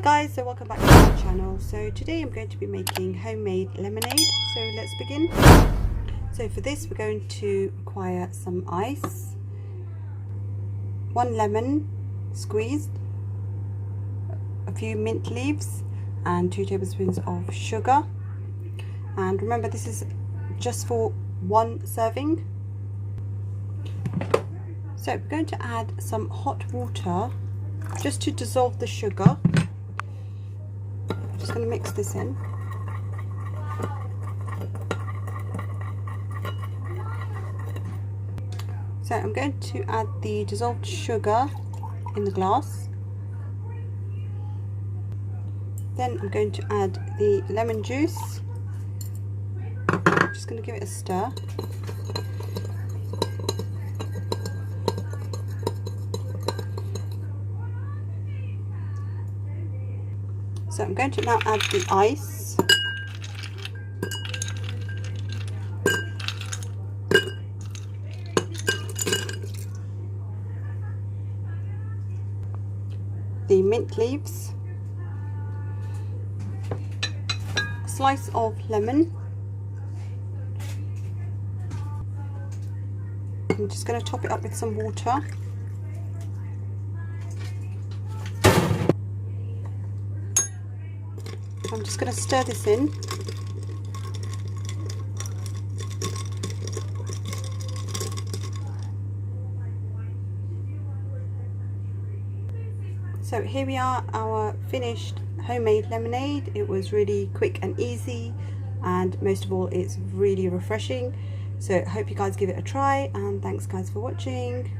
guys, so welcome back to my channel. So today I'm going to be making homemade lemonade, so let's begin. So for this we're going to require some ice, 1 lemon squeezed, a few mint leaves and 2 tablespoons of sugar. And remember, this is just for 1 serving. So we're going to add some hot water just to dissolve the sugar. I'm just going to mix this in. So I'm going to add the dissolved sugar in the glass. Then I'm going to add the lemon juice. I'm just going to give it a stir. So I'm going to now add the ice. The mint leaves. A slice of lemon. I'm just going to top it up with some water. I'm just going to stir this in. So here we are, our finished homemade lemonade. It was really quick and easy, and most of all it's really refreshing. So I hope you guys give it a try, and thanks guys for watching.